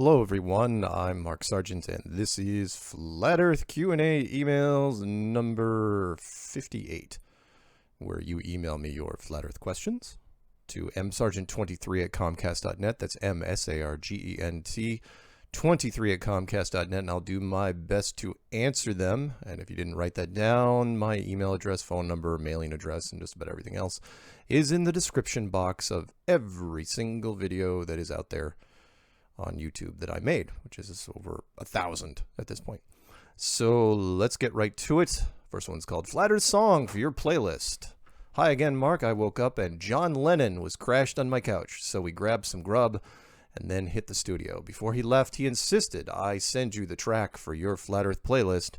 Hello everyone, I'm Mark Sargent and this is Flat Earth Q&A emails number 58, where you email me your Flat Earth questions to msargent23@comcast.net. That's MSARGENT 23@comcast.net, and I'll do my best to answer them. And if you didn't write that down, my email address, phone number, mailing address, and just about everything else is in the description box of every single video that is out there on YouTube that I made, which is over 1,000 at this point. So let's get right to it. First one's called Flat Earth Song for your playlist. Hi again, Mark. I woke up and John Lennon was crashed on my couch, so we grabbed some grub and then hit the studio. Before he left, he insisted I send you the track for your Flat Earth playlist.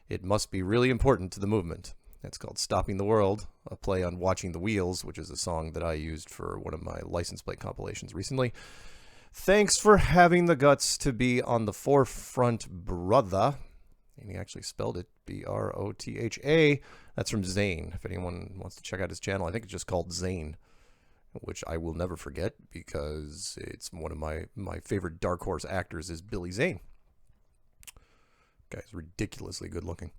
It must be really important to the movement. It's called Stopping the World, a play on Watching the Wheels, which is a song that I used for one of my license plate compilations recently. Thanks for having the guts to be on the forefront, brother. And he actually spelled it B-R-O-T-H-A. That's from Zane. If anyone wants to check out his channel, I think it's just called Zane, which I will never forget because it's one of my favorite Dark Horse actors is Billy Zane. Guy's ridiculously good looking.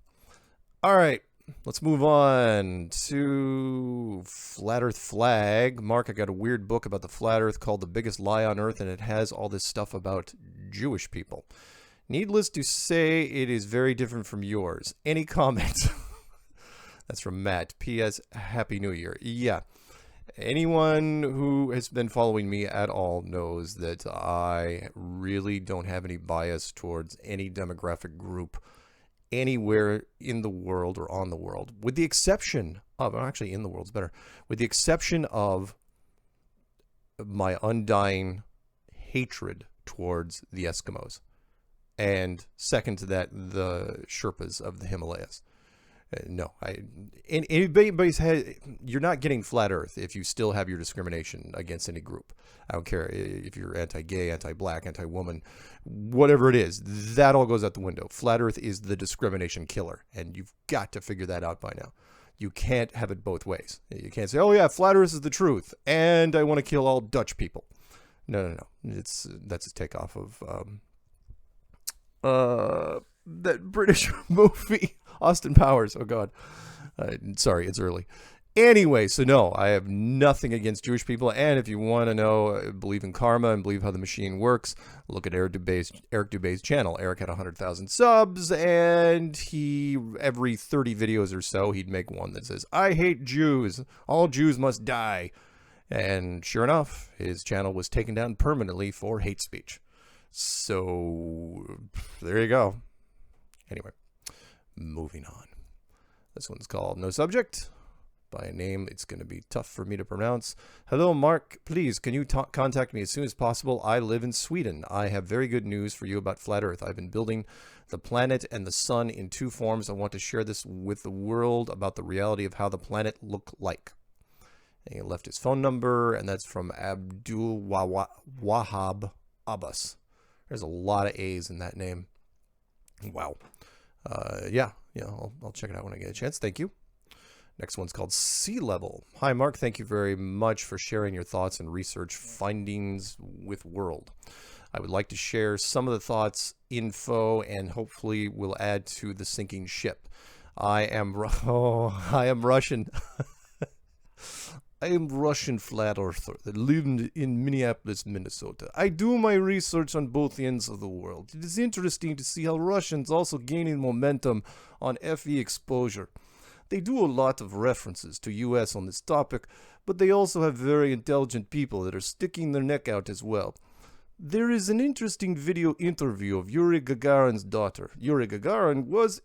All right. Let's move on to Flat Earth Flag. Mark, I got a weird book about the Flat Earth called The Biggest Lie on Earth, and it has all this stuff about Jewish people. Needless to say, it is very different from yours. Any comments? That's from Matt. P.S. Happy New Year. Yeah. Anyone who has been following me at all knows that I really don't have any bias towards any demographic group anywhere in the world or on the world, with the exception of, actually in the world's better, with the exception of my undying hatred towards the Eskimos. And second to that, the Sherpas of the Himalayas. No, anybody's had, you're not getting Flat Earth if you still have your discrimination against any group. I don't care if you're anti-gay, anti-black, anti-woman, whatever it is, that all goes out the window. Flat Earth is the discrimination killer, and you've got to figure that out by now. You can't have it both ways. You can't say, oh yeah, Flat Earth is the truth, and I want to kill all Dutch people. No. That's a takeoff of that British movie, Austin Powers. Oh God. Sorry, it's early. Anyway, so no, I have nothing against Jewish people. And if you want to know, believe in karma and believe how the machine works, look at Eric Dubé's channel. Eric had 100,000 subs, and he, every 30 videos or so, he'd make one that says, I hate Jews. All Jews must die. And sure enough, his channel was taken down permanently for hate speech. So there you go. Anyway, moving on. This one's called No Subject. By a name it's going to be tough for me to pronounce. Hello, Mark. Please, can you contact me as soon as possible? I live in Sweden. I have very good news for you about Flat Earth. I've been building the planet and the sun in two forms. I want to share this with the world about the reality of how the planet look like. And he left his phone number, and that's from Abdul Wahab Abbas. There's a lot of A's in that name. Wow. Yeah, I'll check it out when I get a chance. Thank you. Next one's called Sea Level. Hi, Mark. Thank you very much for sharing your thoughts and research findings with World. I would like to share some of the thoughts, info, and hopefully will add to the sinking ship. I am Russian. I am Russian flat earther that lived in Minneapolis, Minnesota. I do my research on both ends of the world. It is interesting to see how Russians also gaining momentum on FE exposure. They do a lot of references to US on this topic, but they also have very intelligent people that are sticking their neck out as well. There is an interesting video interview of Yuri Gagarin's daughter. Yuri Gagarin was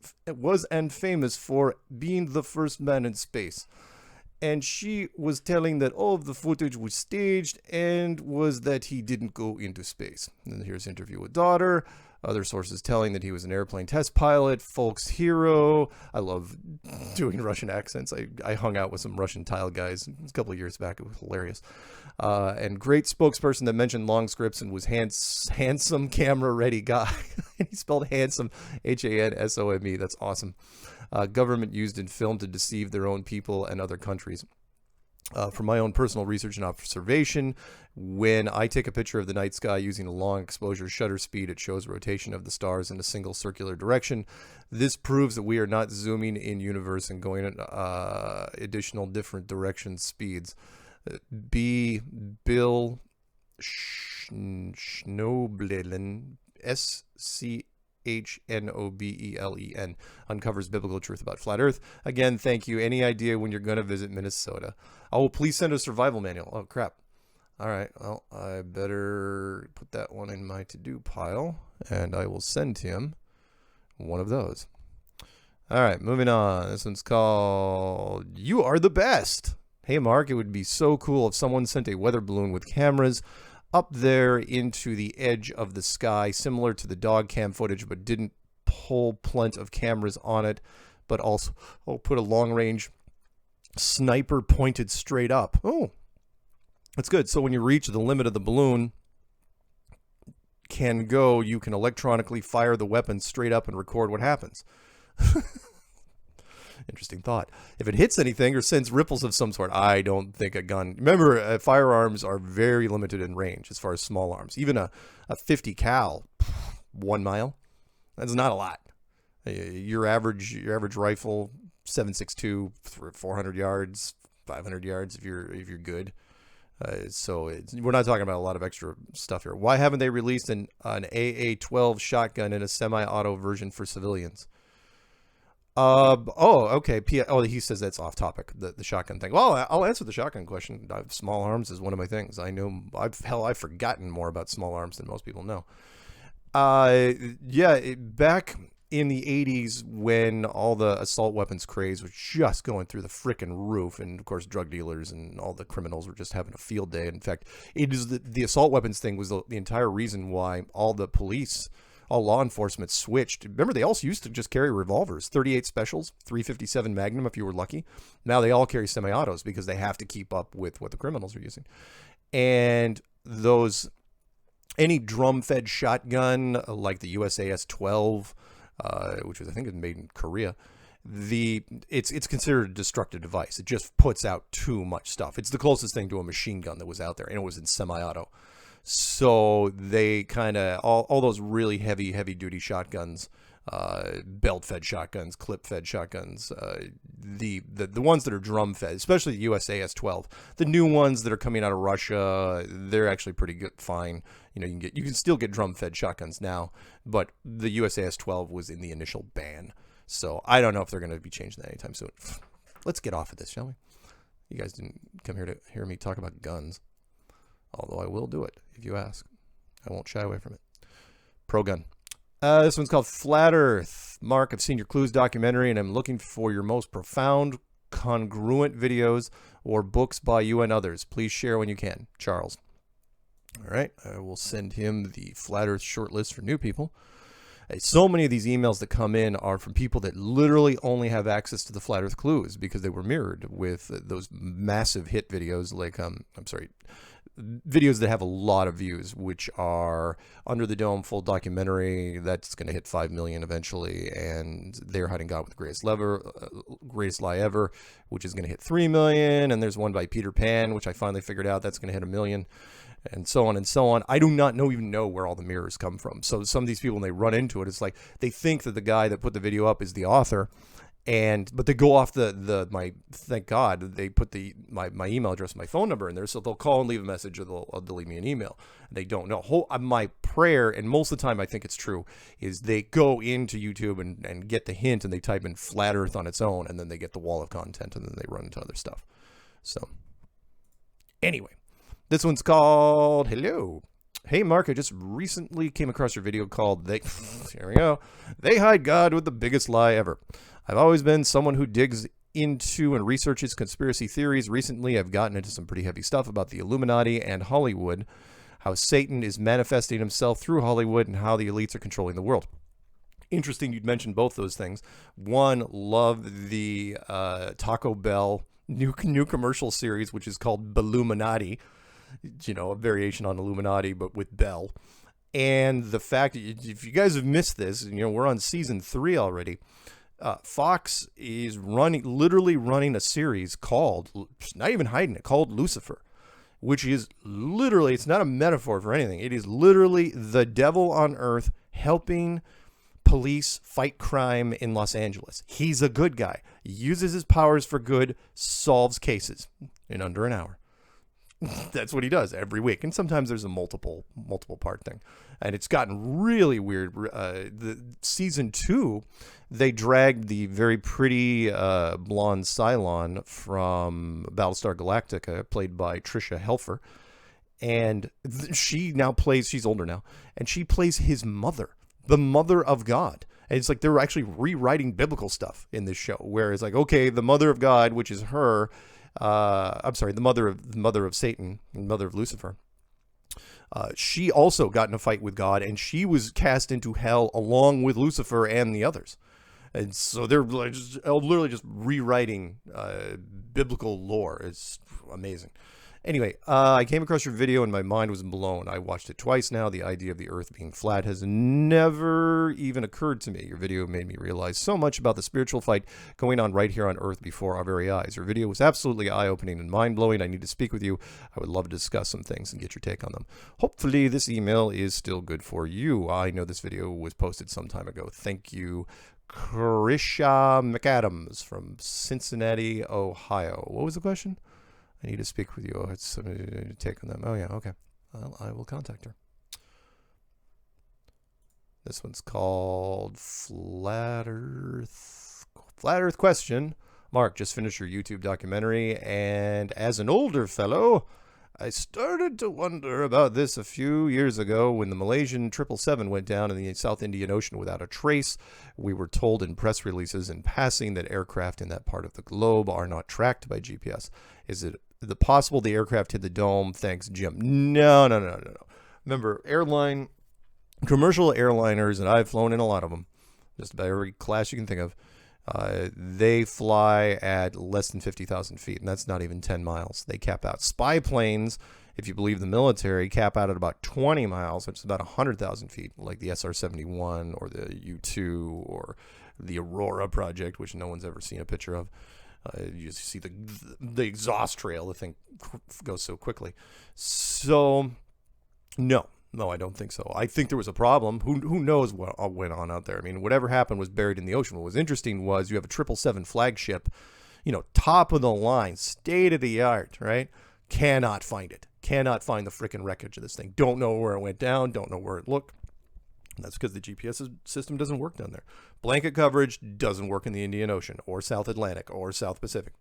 and famous for being the first man in space. And she was telling that all of the footage was staged and was that he didn't go into space. And here's an interview with daughter. Other sources telling that he was an airplane test pilot, folks hero. I love doing Russian accents. I hung out with some Russian tile guys a couple of years back. It was hilarious. And great spokesperson that mentioned long scripts and was handsome camera ready guy. And he spelled handsome, H-A-N-S-O-M-E. That's awesome. Government used in film to deceive their own people and other countries. From my own personal research and observation, when I take a picture of the night sky using a long exposure shutter speed, it shows rotation of the stars in a single circular direction. This proves that we are not zooming in universe and going in additional different direction speeds. B. Bill Schnoebelen, Schnobelen, uncovers biblical truth about flat Earth. Again, thank you. Any idea when you're going to visit Minnesota? Oh, please send a survival manual. Oh, crap. All right. Well, I better put that one in my to-do pile, and I will send him one of those. All right, moving on. This one's called You Are the Best. Hey, Mark, it would be so cool if someone sent a weather balloon with cameras up there into the edge of the sky, similar to the dog cam footage, but didn't pull plenty of cameras on it, but also put a long-range sniper pointed straight up. Oh, that's good. So when you reach the limit of the balloon can go, you can electronically fire the weapon straight up and record what happens. Interesting thought. If it hits anything or sends ripples of some sort, I don't think a gun... Remember, firearms are very limited in range as far as small arms. Even a 50 cal, 1 mile, that's not a lot. Your average rifle, 7.62, 400 yards, 500 yards if you're good. So we're not talking about a lot of extra stuff here. Why haven't they released an AA-12 shotgun in a semi-auto version for civilians? Okay. He says that's off topic, the shotgun thing. Well, I'll answer the shotgun question. Small arms is one of my things. I know, I've forgotten more about small arms than most people know. Back in the 80s when all the assault weapons craze was just going through the frickin' roof, and of course drug dealers and all the criminals were just having a field day. In fact, it is the assault weapons thing was the entire reason why all law enforcement switched. Remember, they also used to just carry revolvers, 38 specials, 357 Magnum if you were lucky. Now they all carry semi-autos because they have to keep up with what the criminals are using. And any drum-fed shotgun like the USAS 12, which was, I think, made in Korea, it's considered a destructive device. It just puts out too much stuff. It's the closest thing to a machine gun that was out there, and it was in semi-auto. So they kind of, all those really heavy duty shotguns, belt-fed shotguns, clip-fed shotguns, the ones that are drum-fed, especially the USAS 12, the new ones that are coming out of Russia, they're actually pretty good, fine. You can still get drum-fed shotguns now, but the USAS 12 was in the initial ban. So I don't know if they're going to be changing that anytime soon. Let's get off of this, shall we? You guys didn't come here to hear me talk about guns. Although I will do it if you ask. I won't shy away from it. Pro-gun. This one's called Flat Earth. Mark, I've seen your Clues documentary, and I'm looking for your most profound, congruent videos or books by you and others. Please share when you can. Charles. All right. I will send him the Flat Earth shortlist for new people. So many of these emails that come in are from people that literally only have access to the Flat Earth Clues because they were mirrored with those massive hit videos like, videos that have a lot of views, which are Under the Dome full documentary that's going to hit 5 million eventually, and They're Hiding God with the Greatest Lie Ever, which is going to hit 3 million, and there's one by Peter Pan, which I finally figured out that's going to hit 1 million, and so on and so on. I do not even know where all the mirrors come from. So some of these people, when they run into it, it's like they think that the guy that put the video up is the author, but they go off thank God they put my email address, my phone number in there, so they'll call and leave a message, or they'll leave me an email. They don't know. My prayer, and most of the time I think it's true, is they go into YouTube and get the hint, and they type in Flat Earth on its own, and then they get the wall of content, and then they run into other stuff. So anyway, this one's called Hello. Hey, Mark, I just recently came across your video called here we go. They Hide God with the Biggest Lie Ever. I've always been someone who digs into and researches conspiracy theories. Recently, I've gotten into some pretty heavy stuff about the Illuminati and Hollywood, how Satan is manifesting himself through Hollywood, and how the elites are controlling the world. Interesting you'd mentioned both those things. One, love the Taco Bell new commercial series, which is called Balluminati. A variation on Illuminati, but with Bell. And the fact that if you guys have missed this, we're on season 3 already. Fox is literally running a series called, not even hiding it, called Lucifer, which is literally, it's not a metaphor for anything. It is literally the devil on earth helping police fight crime in Los Angeles. He's a good guy, uses his powers for good, solves cases in under an hour. That's what he does every week. And sometimes there's a multiple part thing. And it's gotten really weird. The season 2, they dragged the very pretty blonde Cylon from Battlestar Galactica, played by Tricia Helfer. And she now plays, she's older now, and she plays his mother, the mother of God. And it's like they're actually rewriting biblical stuff in this show, where it's like, okay, the mother of God, which is her, the mother of Satan, mother of Lucifer. She also got in a fight with God, and she was cast into hell along with Lucifer and the others. And so they're literally just rewriting biblical lore. It's amazing. Anyway, I came across your video and my mind was blown. I watched it twice now. The idea of the earth being flat has never even occurred to me. Your video made me realize so much about the spiritual fight going on right here on earth before our very eyes. Your video was absolutely eye-opening and mind-blowing. I need to speak with you. I would love to discuss some things and get your take on them. Hopefully this email is still good for you. I know this video was posted some time ago. Thank you, Krisha McAdams from Cincinnati, Ohio. What was the question? I need to speak with you. Oh, it's somebody to take on them. Oh, yeah. Okay. Well, I will contact her. This one's called Flat Earth Question. Mark, just finished your YouTube documentary, and as an older fellow, I started to wonder about this a few years ago when the Malaysian 777 went down in the South Indian Ocean without a trace. We were told in press releases in passing that aircraft in that part of the globe are not tracked by GPS. Is it possible the aircraft hit the dome? Thanks, Jim. No. Remember, commercial airliners, and I've flown in a lot of them, just about every class you can think of, they fly at less than 50,000 feet, and that's not even 10 miles. They cap out. Spy planes, if you believe the military, cap out at about 20 miles, which is about 100,000 feet, like the SR-71 or the U-2 or the Aurora project, which no one's ever seen a picture of. You see the exhaust trail. The thing goes so quickly. So, no, I don't think so. I think there was a problem. Who knows what went on out there? I mean, whatever happened was buried in the ocean. What was interesting was you have a 777 flagship, top of the line, state of the art, right? Cannot find it. Cannot find the freaking wreckage of this thing. Don't know where it went down. Don't know where it looked. And that's because the GPS system doesn't work down there. Blanket coverage doesn't work in the Indian Ocean or South Atlantic or South Pacific.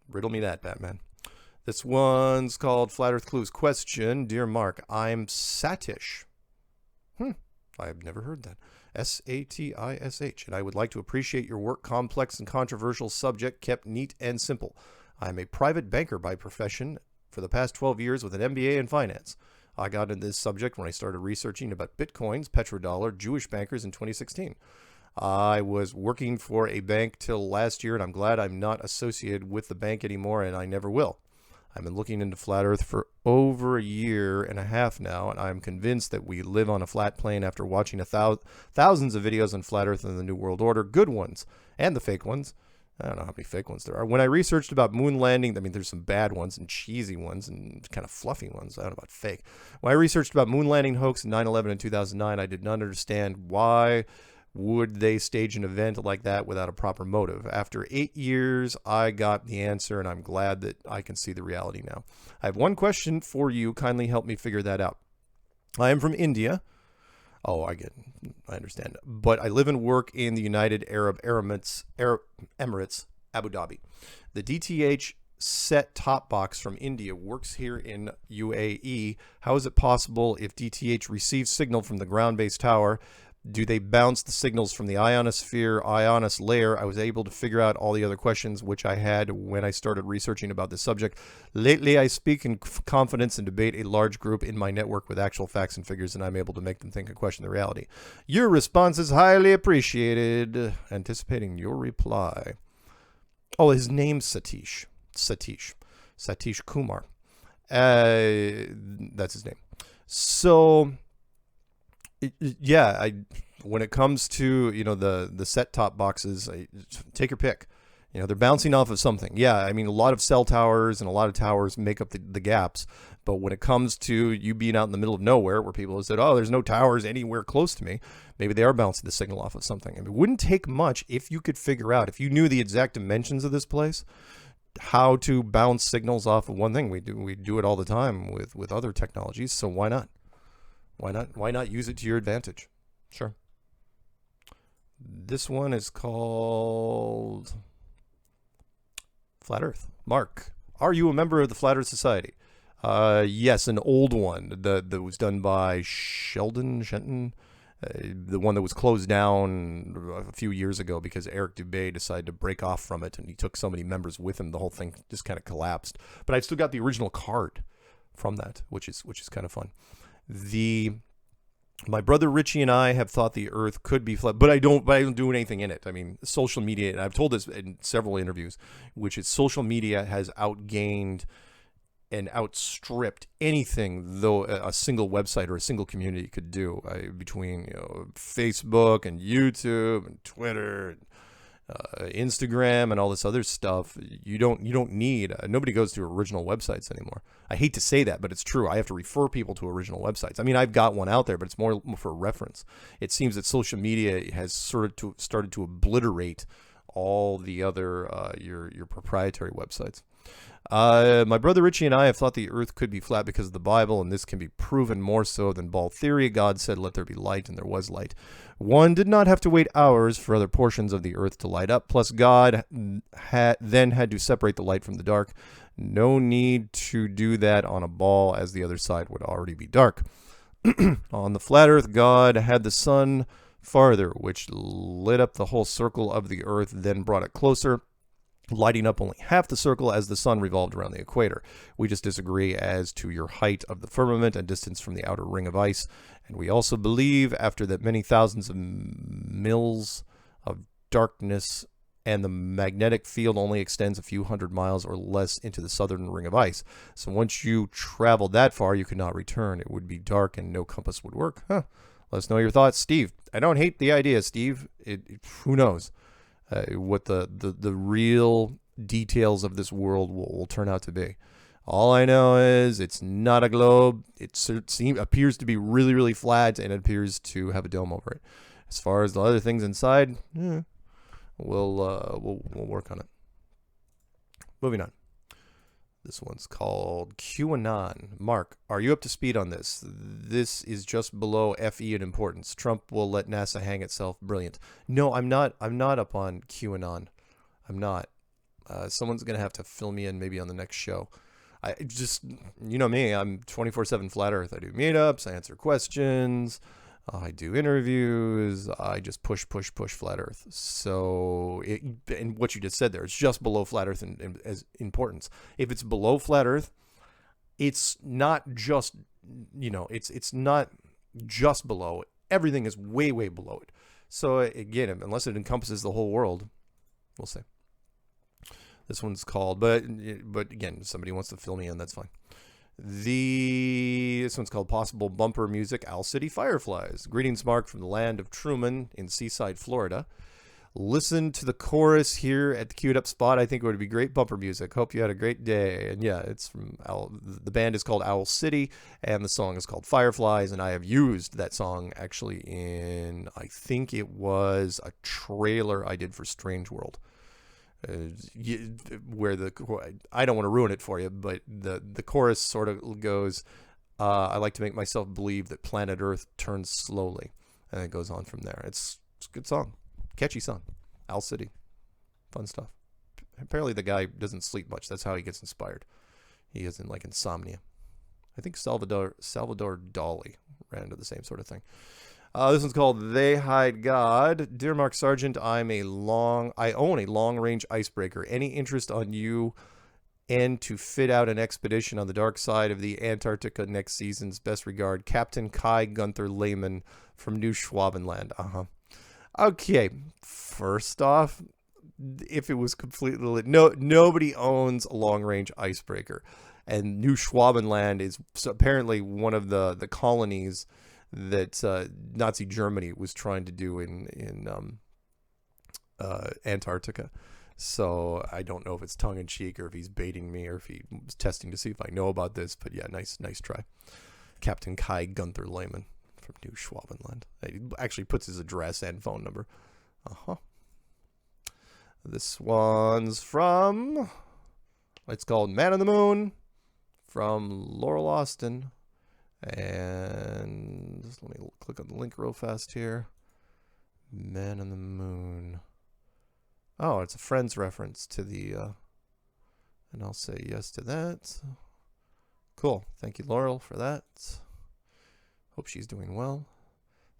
Riddle me that, Batman. This one's called Flat Earth Clues. Question. Dear Mark, I'm Satish. I've never heard that. Satish. And I would like to appreciate your work. Complex and controversial subject kept neat and simple. I'm a private banker by profession for the past 12 years with an MBA in finance. I got into this subject when I started researching about bitcoins, petrodollar, Jewish bankers in 2016. I was working for a bank till last year, and I'm glad I'm not associated with the bank anymore, and I never will. I've been looking into flat Earth for over a year and a half now, and I'm convinced that we live on a flat plane after watching thousands of videos on flat Earth and the New World Order, good ones and the fake ones. I don't know how many fake ones there are. When I researched about moon landing, I mean, there's some bad ones and cheesy ones and kind of fluffy ones. I don't know about fake. When I researched about moon landing hoax in 9/11 in 2009, I did not understand why would they stage an event like that without a proper motive. After 8 years, I got the answer, and I'm glad that I can see the reality now. I have one question for you. Kindly help me figure that out. I am from India. Oh, I understand. But I live and work in the United Arab Emirates, Abu Dhabi. The DTH set-top box from India works here in UAE. How is it possible if DTH receives signal from the ground-based tower? Do they bounce the signals from the ionosphere, layer? I was able to figure out all the other questions which I had when I started researching about this subject. Lately, I speak in confidence and debate a large group in my network with actual facts and figures, and I'm able to make them think and question the reality. Your response is highly appreciated. Anticipating your reply. Oh, his name's Satish. Satish Kumar. That's his name. So... yeah, when it comes to, the set-top boxes, take your pick. They're bouncing off of something. Yeah, I mean, a lot of cell towers and a lot of towers make up the gaps. But when it comes to you being out in the middle of nowhere where people have said, oh, there's no towers anywhere close to me, maybe they are bouncing the signal off of something. And it wouldn't take much if you could figure out, if you knew the exact dimensions of this place, how to bounce signals off of one thing. We do it all the time with other technologies. So why not? Why not use it to your advantage? Sure. This one is called Flat Earth. Mark, are you a member of the Flat Earth Society? Yes, an old one that was done by Shenton, the one that was closed down a few years ago because Eric Dubé decided to break off from it, and he took so many members with him, the whole thing just kind of collapsed. But I've still got the original card from that, which is kind of fun. My brother Richie and I have thought the Earth could be flat, but I don't do anything in it. I mean, social media, and I've told this in several interviews, which is social media has outgained and outstripped anything though a single website or a single community could do, between Facebook and YouTube and Twitter and Instagram and all this other stuff. You don't need nobody goes to original websites anymore. I hate to say that, but it's true. I have to refer people to original websites. I mean, I've got one out there, but it's more for reference. It seems that social media has started to obliterate all the other your proprietary websites. My brother Richie and I have thought the Earth could be flat because of the Bible, and this can be proven more so than ball theory. God said, "Let there be light," and there was light. One did not have to wait hours for other portions of the Earth to light up. Plus, God then had to separate the light from the dark. No need to do that on a ball, as the other side would already be dark. On the flat Earth, God had the sun farther, which lit up the whole circle of the Earth, then brought it closer, lighting up only half the circle as the sun revolved around the equator. We just disagree as to your height of the firmament and distance from the outer ring of ice. And we also believe, after that many thousands of mils of darkness, and the magnetic field only extends a few hundred miles or less into the southern ring of ice. So once you travel that far, you could not return. It would be dark and no compass would work. Let us know your thoughts, Steve. I don't hate the idea, Steve. Who knows what the real details of this world will turn out to be. All I know is it's not a globe. It appears to be really, really flat, and it appears to have a dome over it. As far as the other things inside, we'll work on it. Moving on. This one's called QAnon. Mark, are you up to speed on this? This is just below FE in importance. Trump will let NASA hang itself. Brilliant. No, I'm not up on QAnon. I'm not. Someone's going to have to fill me in maybe on the next show. I just, you know me, I'm 24/7 Flat Earth. I do meetups, I answer questions, I do interviews, I just push Flat Earth. So, and what you just said there, it's just below Flat Earth in as importance. If it's below Flat Earth, it's not just, it's not just below. Everything is way, way below it. So again, unless it encompasses the whole world, we'll see. This one's called, but again, somebody wants to fill me in, that's fine. This one's called Possible Bumper Music, Owl City Fireflies. Greetings, Mark, from the land of Truman in Seaside, Florida. Listen to the chorus here at the queued up spot. I think it would be great bumper music. Hope you had a great day. And yeah, it's from the band is called Owl City, and the song is called Fireflies. And I have used that song actually in, I think it was a trailer I did for Strange World. Where I don't want to ruin it for you, but the chorus sort of goes, I like to make myself believe that planet Earth turns slowly, and it goes on from there. It's a good song, catchy song. Owl City, fun stuff. Apparently the guy doesn't sleep much. That's how he gets inspired. He has like insomnia. I think Salvador Dali ran into the same sort of thing. This one's called They Hide God. Dear Mark Sargent, I own a long-range icebreaker. Any interest on you and to fit out an expedition on the dark side of the Antarctica next season's best regard, Captain Kai Gunther Lehman from New Schwabenland. Okay, first off, if it was completely nobody owns a long-range icebreaker, and New Schwabenland is apparently one of the colonies that Nazi Germany was trying to do in Antarctica. So I don't know if it's tongue in cheek or if he's baiting me or if he was testing to see if I know about this. But yeah, nice try. Captain Kai Gunther Lehmann from New Schwabenland. He actually puts his address and phone number. This one's from, it's called Man on the Moon, from Laurel Austin. And just let me click on the link real fast here. Man on the Moon. Oh, it's a Friends reference to the, and I'll say yes to that. Cool. Thank you, Laurel, for that. Hope she's doing well.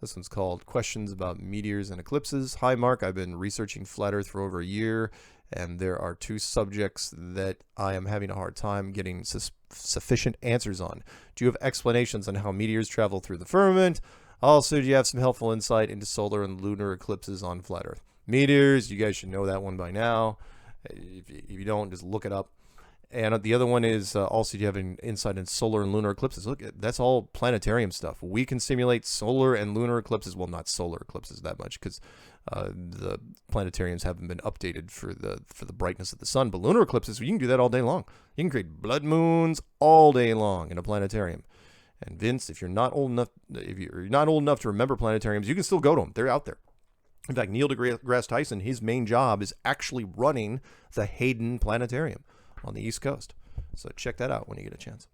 This one's called Questions About Meteors and Eclipses. Hi, Mark. I've been researching Flat Earth for over a year, and there are two subjects that I am having a hard time getting sufficient answers on. Do you have explanations on how meteors travel through the firmament? Also, do you have some helpful insight into solar and lunar eclipses on Flat Earth? Meteors, you guys should know that one by now. If you don't, just look it up. And the other one is also, do you have an insight in solar and lunar eclipses? Look, that's all planetarium stuff. We can simulate solar and lunar eclipses. Well, not solar eclipses that much because the planetariums haven't been updated for the brightness of the sun. But lunar eclipses, you can do that all day long. You can create blood moons all day long in a planetarium. And Vince, if you're not old enough to remember planetariums, you can still go to them. They're out there. In fact, Neil deGrasse Tyson, his main job is actually running the Hayden Planetarium on the East Coast. So check that out when you get a chance.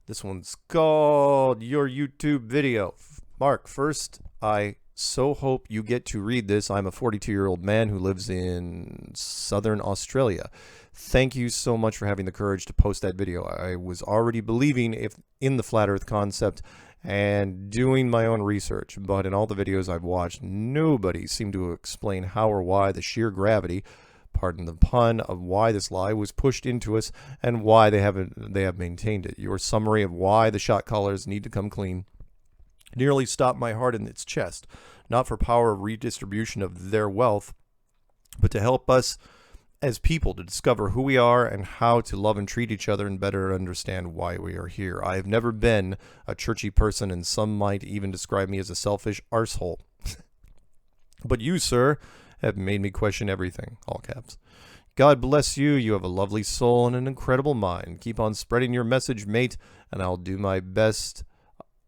This one's called Your YouTube Video. Mark, first, I so hope you get to read this. I'm a 42-year-old man who lives in southern Australia. Thank you so much for having the courage to post that video. I was already believing in the flat earth concept and doing my own research, but in all the videos I've watched, nobody seemed to explain how or why the sheer gravity, pardon the pun, of why this lie was pushed into us and why they have maintained it. Your summary of why the shot callers need to come clean nearly stopped my heart in its chest, not for power of redistribution of their wealth, but to help us as people to discover who we are and how to love and treat each other and better understand why we are here. I have never been a churchy person, and some might even describe me as a selfish arsehole. But you, sir, have made me question everything, all caps. God bless you. You have a lovely soul and an incredible mind. Keep on spreading your message, mate, and I'll do my best.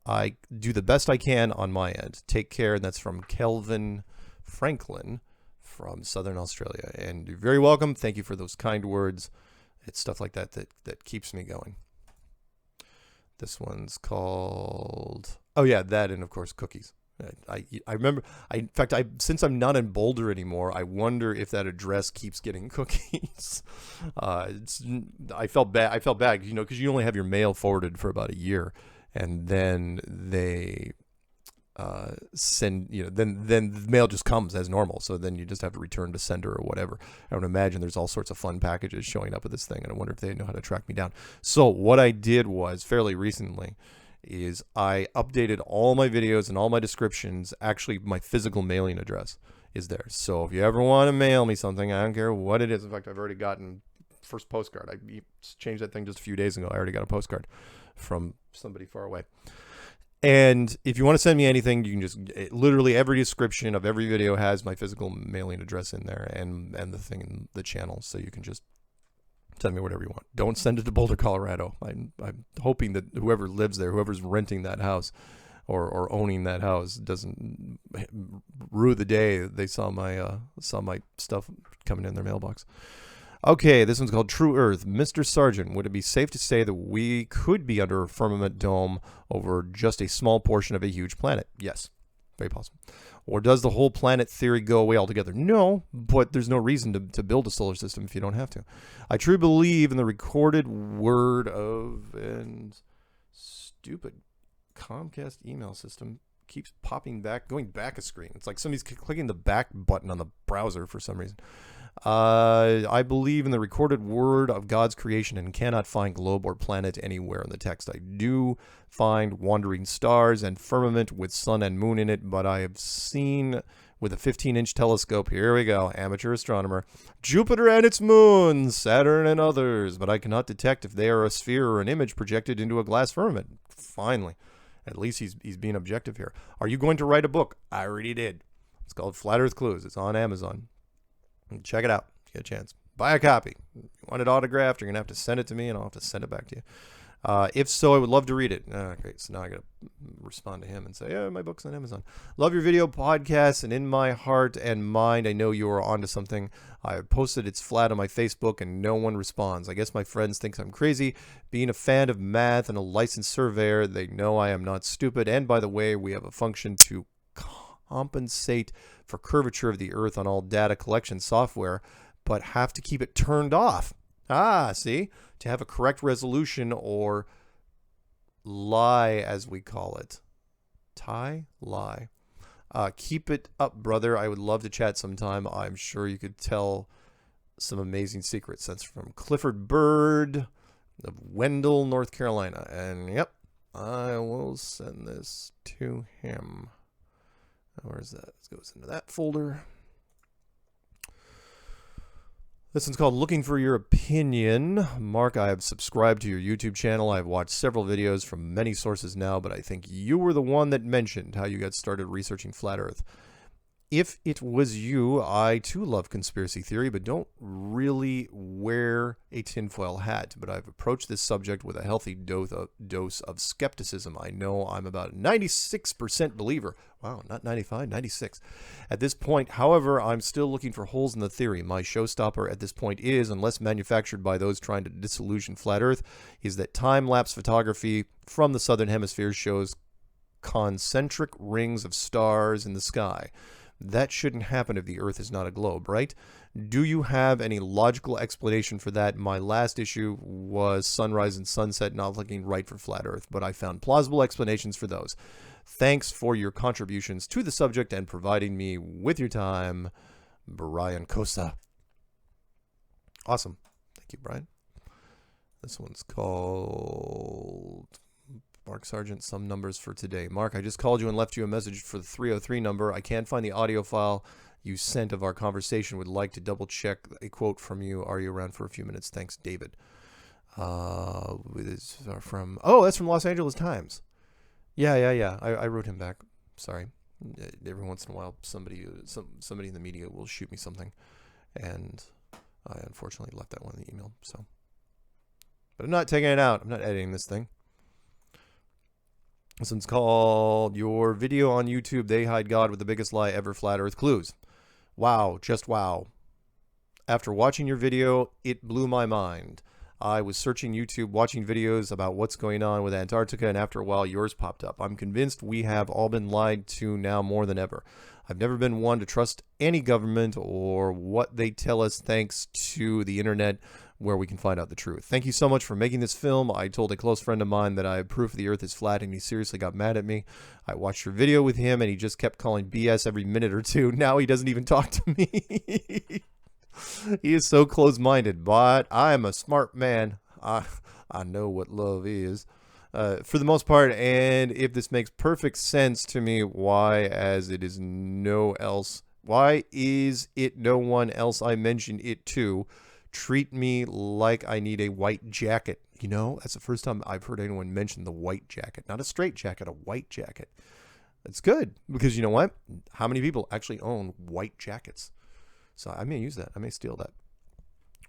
I do the best I can on my end. Take care. And that's from Kelvin Franklin from Southern Australia. And you're very welcome. Thank you for those kind words. It's stuff like that that keeps me going. This one's called, oh yeah, that, and of course cookies. I remember, in fact, since I'm not in Boulder anymore, I wonder if that address keeps getting cookies. I felt bad, because you only have your mail forwarded for about a year, and then they send, then the mail just comes as normal. So then you just have to return to sender or whatever. I would imagine there's all sorts of fun packages showing up with this thing, and I wonder if they know how to track me down. So what I did was fairly recently is I updated all my videos and all my descriptions. Actually, my physical mailing address is there. So if you ever want to mail me something, I don't care what it is. In fact, I've already gotten first postcard. I changed that thing just a few days ago. I already got a postcard from somebody far away. And if you want to send me anything, you can just, literally every description of every video has my physical mailing address in there and the thing in the channel. So you can just send me whatever you want. Don't send it to Boulder, Colorado. I'm hoping that whoever lives there, whoever's renting that house or owning that house, doesn't rue the day they saw my stuff coming in their mailbox. Okay, this one's called True Earth. Mr. Sargent, would it be safe to say that we could be under a firmament dome over just a small portion of a huge planet? Yes, very possible. Or does the whole planet theory go away altogether? No, but there's no reason to build a solar system if you don't have to. I truly believe in the recorded word of, and stupid Comcast email system keeps popping back, going back a screen. It's like somebody's clicking the back button on the browser for some reason. I believe in the recorded word of God's creation and cannot find globe or planet anywhere in the text. I do find wandering stars and firmament with sun and moon in it, but I have seen with a 15-inch telescope, here we go, amateur astronomer, Jupiter and its moons, Saturn and others, but I cannot detect if they are a sphere or an image projected into a glass firmament. Finally. At least he's being objective here. Are you going to write a book? I already did. It's called Flat Earth Clues. It's on Amazon. Check it out. If you get a chance. Buy a copy. If you want it autographed, you're going to have to send it to me, and I'll have to send it back to you. If so, I would love to read it. Okay, so now I got to respond to him and say, yeah, my book's on Amazon. Love your video podcasts, and in my heart and mind, I know you are onto something. I posted It's Flat on my Facebook, and no one responds. I guess my friends think I'm crazy. Being a fan of math and a licensed surveyor, they know I am not stupid. And by the way, we have a function to compensate for curvature of the Earth on all data collection software, but have to keep it turned off. See? To have a correct resolution, or lie, as we call it. Lie. Keep it up, brother. I would love to chat sometime. I'm sure you could tell some amazing secrets. That's from Clifford Bird of Wendell, North Carolina. And yep, I will send this to him. Where's that? It goes into that folder. This one's called Looking for Your Opinion. Mark, I have subscribed to your YouTube channel. I've watched several videos from many sources now, but I think you were the one that mentioned how you got started researching Flat Earth. If it was you, I too love conspiracy theory, but don't really wear a tinfoil hat. But I've approached this subject with a healthy dose of skepticism. I know I'm about a 96% believer. Wow, not 95, 96. At this point, however, I'm still looking for holes in the theory. My showstopper at this point is, unless manufactured by those trying to disillusion Flat Earth, is that time-lapse photography from the southern hemisphere shows concentric rings of stars in the sky. That shouldn't happen if the Earth is not a globe, right? Do you have any logical explanation for that? My last issue was sunrise and sunset not looking right for Flat Earth, but I found plausible explanations for those. Thanks for your contributions to the subject and providing me with your time, Brian Costa. Awesome. Thank you, Brian. This one's called Mark Sargent, some numbers for today. Mark, I just called you and left you a message for the 303 number. I can't find the audio file you sent of our conversation. Would like to double check a quote from you. Are you around for a few minutes? Thanks, David. That's from Los Angeles Times. Yeah. I wrote him back. Sorry. Every once in a while, somebody in the media will shoot me something, and I unfortunately left that one in the email. So, but I'm not taking it out. I'm not editing this thing. This one's called Your Video on YouTube, They Hide God with the Biggest Lie Ever, Flat Earth Clues. Wow, just wow. After watching your video, it blew my mind. I was searching YouTube, watching videos about what's going on with Antarctica, and after a while, yours popped up. I'm convinced we have all been lied to now more than ever. I've never been one to trust any government or what they tell us, thanks to the internet, where we can find out the truth. Thank you so much for making this film. I told a close friend of mine that I have proof the Earth is flat, and he seriously got mad at me. I watched your video with him, and he just kept calling BS every minute or two. Now he doesn't even talk to me. He is so close-minded, but I am a smart man. I know what love is. For the most part, and if this makes perfect sense to me, why is it no one else I mentioned it to treat me like I need a white jacket? You know, that's the first time I've heard anyone mention the white jacket. Not a straight jacket, a white jacket. It's good, because you know what? How many people actually own white jackets? So I may use that. I may steal that.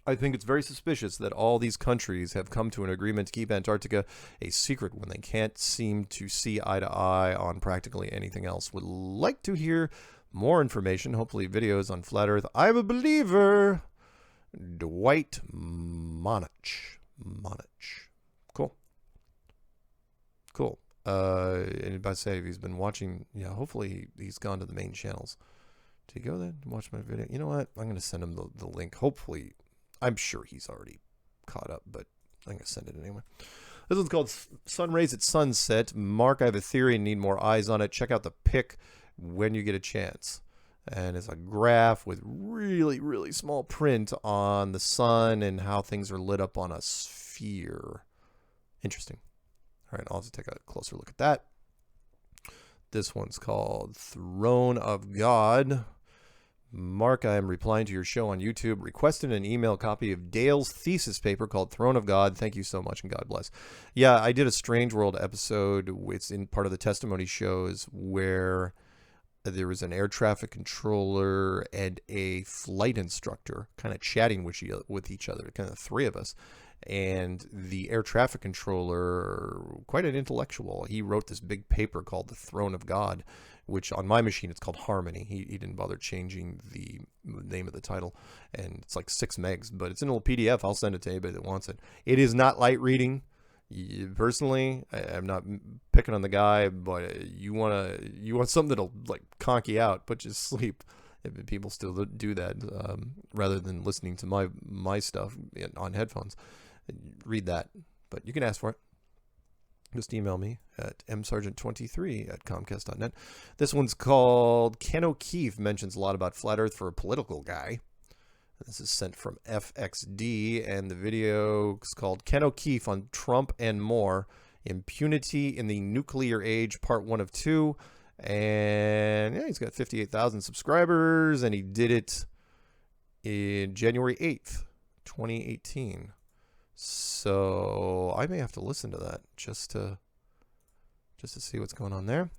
I think it's very suspicious that all these countries have come to an agreement to keep Antarctica a secret when they can't seem to see eye to eye on practically anything else. Would like to hear more information, hopefully videos on Flat Earth. I'm a believer. Dwight Monich. Cool. And if I say if he's been watching, yeah, hopefully he's gone to the main channels. Did he go there and watch my video? You know what? I'm going to send him the link. Hopefully, I'm sure he's already caught up, but I'm going to send it anyway. This one's called Sun Rays at Sunset. Mark, I have a theory and need more eyes on it. Check out the pic when you get a chance. And it's a graph with really, really small print on the sun and how things are lit up on a sphere. Interesting. All right, I'll have to take a closer look at that. This one's called Throne of God. Mark, I am replying to your show on YouTube. Requested an email copy of Dale's thesis paper called Throne of God. Thank you so much and God bless. Yeah, I did a Strange World episode. It's in part of the testimony shows where there was an air traffic controller and a flight instructor kind of chatting with each other, kind of three of us. And the air traffic controller, quite an intellectual, he wrote this big paper called The Throne of God, which on my machine it's called Harmony. He didn't bother changing the name of the title, and it's like 6 megs, but it's in a little PDF. I'll send it to anybody that wants it. It is not light reading. Personally, I'm not picking on the guy, but you want something that'll like conk you out, put you to sleep. If people still do that, rather than listening to my stuff on headphones, read that. But you can ask for it. Just email me at msargent23@comcast.net. This one's called Ken O'Keefe mentions a lot about flat Earth for a political guy. This is sent from FXD, and the video is called Ken O'Keefe on Trump and More, Impunity in the Nuclear Age, Part 1 of 2. And yeah, he's got 58,000 subscribers, and he did it in January 8th, 2018. So I may have to listen to that just to see what's going on there.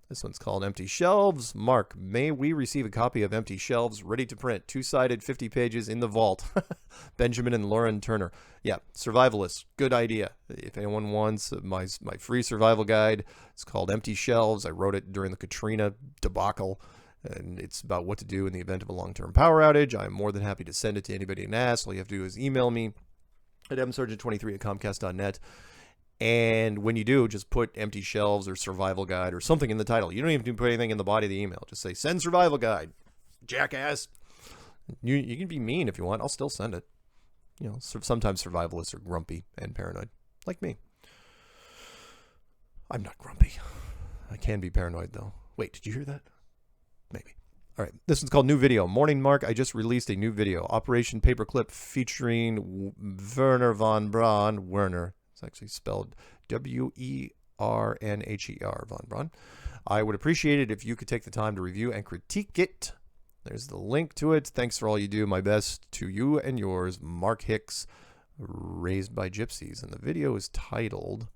This one's called Empty Shelves. Mark, may we receive a copy of Empty Shelves, ready to print, 2-sided, 50 pages in the vault. Benjamin and Lauren Turner. Yeah, survivalists, good idea. If anyone wants my free survival guide, it's called Empty Shelves. I wrote it during the Katrina debacle, and it's about what to do in the event of a long-term power outage. I'm more than happy to send it to anybody and ask. All you have to do is email me at msargent23@comcast.net. And when you do, just put Empty Shelves or Survival Guide or something in the title. You don't even have to put anything in the body of the email. Just say, send Survival Guide, jackass. You can be mean if you want. I'll still send it. You know, sometimes survivalists are grumpy and paranoid, like me. I'm not grumpy. I can be paranoid, though. Wait, did you hear that? Maybe. All right, this one's called New Video. Morning, Mark. I just released a new video, Operation Paperclip, featuring Werner von Braun. Werner. It's actually spelled Wernher, von Braun. I would appreciate it if you could take the time to review and critique it. There's the link to it. Thanks for all you do. My best to you and yours, Mark Hicks, Raised by Gypsies. And the video is titled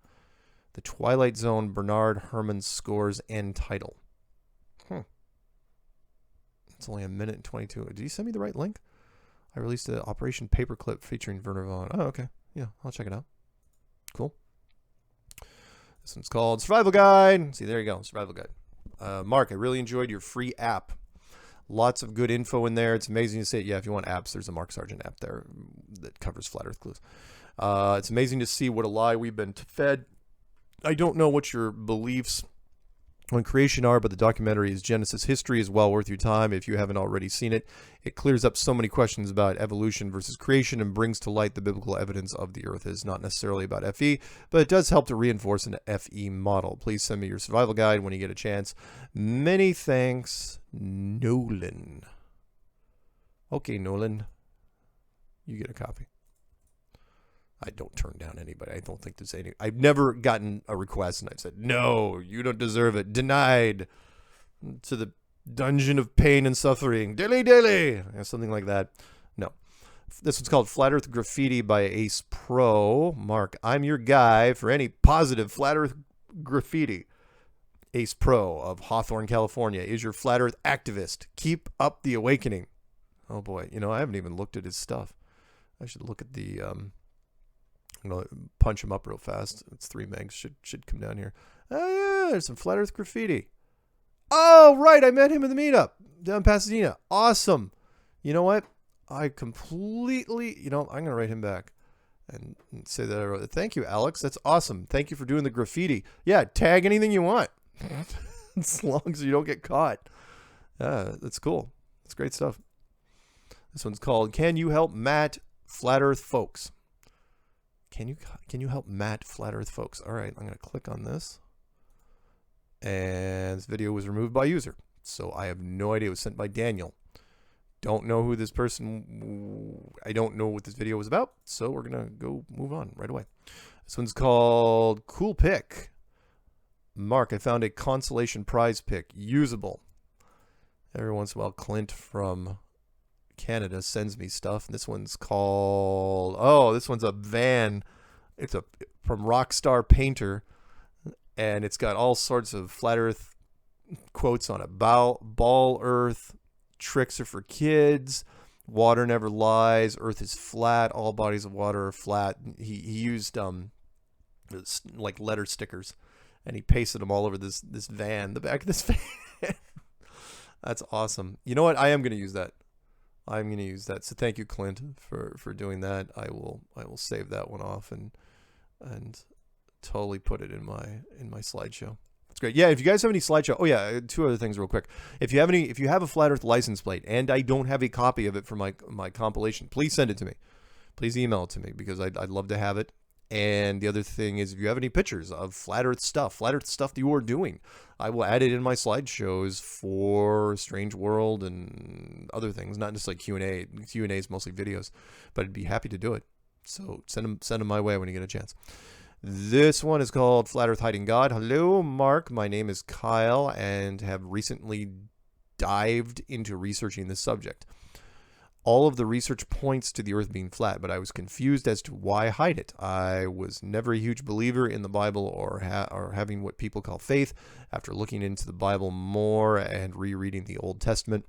The Twilight Zone Bernard Herrmann Scores End Title. It's only 1 minute and 22. Did you send me the right link? I released an Operation Paperclip featuring Werner von. Oh, okay. Yeah, I'll check it out. Cool. This one's called Survival Guide. See, there you go. Survival Guide. Mark, I really enjoyed your free app. Lots of good info in there. It's amazing to see it. Yeah, if you want apps, there's a Mark Sargent app there that covers flat Earth clues. It's amazing to see what a lie we've been fed. I don't know what your beliefs on creation are, but the documentary is Genesis History is well worth your time if you haven't already seen it. It clears up so many questions about evolution versus creation and brings to light the biblical evidence of the earth is not necessarily about FE, but it does help to reinforce an FE model. Please send me your survival guide when you get a chance. Many thanks, Nolan. Okay, Nolan, you get a copy. I don't turn down anybody. I don't think there's any. I've never gotten a request and I've said, no, you don't deserve it. Denied to the dungeon of pain and suffering. Dilly dilly. Something like that. No. This one's called Flat Earth Graffiti by Ace Pro. Mark, I'm your guy for any positive Flat Earth graffiti. Ace Pro of Hawthorne, California is your Flat Earth activist. Keep up the awakening. Oh boy. You know, I haven't even looked at his stuff. I should look at the, I'm going to punch him up real fast. It's 3 megs. Should come down here. Oh, yeah. There's some Flat Earth graffiti. Oh, right. I met him in the meetup down in Pasadena. Awesome. You know what? I completely, I'm going to write him back and say that I wrote it. Thank you, Alex. That's awesome. Thank you for doing the graffiti. Yeah, tag anything you want. As long as you don't get caught. Yeah, that's cool. That's great stuff. This one's called Can You Help Matt Flat Earth Folks? Can you help Matt Flat Earth Folks? All right, I'm going to click on this. And this video was removed by user. So I have no idea. It was sent by Daniel. Don't know who this person, I don't know what this video was about. So we're going to go move on right away. This one's called Cool Pick. Mark, I found a consolation prize pick. Usable. Every once in a while, Clint from Canada sends me stuff. This one's called, this one's a van. It's from Rockstar Painter, and it's got all sorts of flat earth quotes on it. Ball earth, tricks are for kids, water never lies, earth is flat, all bodies of water are flat. He used like letter stickers, and he pasted them all over this van, the back of this van. That's awesome. You know what? I am going to use that. I'm going to use that. So thank you, Clint, for doing that. I will save that one off and totally put it in my slideshow. That's great. Yeah, if you guys have any slideshow. Oh yeah, two other things real quick. If you have a Flat Earth license plate and I don't have a copy of it for my compilation, please send it to me. Please email it to me because I'd love to have it. And the other thing is, if you have any pictures of Flat Earth stuff that you are doing, I will add it in my slideshows for Strange World and other things, not just like Q&A. Q&A is mostly videos, but I'd be happy to do it. So send them my way when you get a chance. This one is called Flat Earth Hiding God. Hello, Mark. My name is Kyle and have recently dived into researching this subject. All of the research points to the earth being flat, but I was confused as to why hide it. I was never a huge believer in the Bible or having what people call faith. After looking into the Bible more and rereading the Old Testament,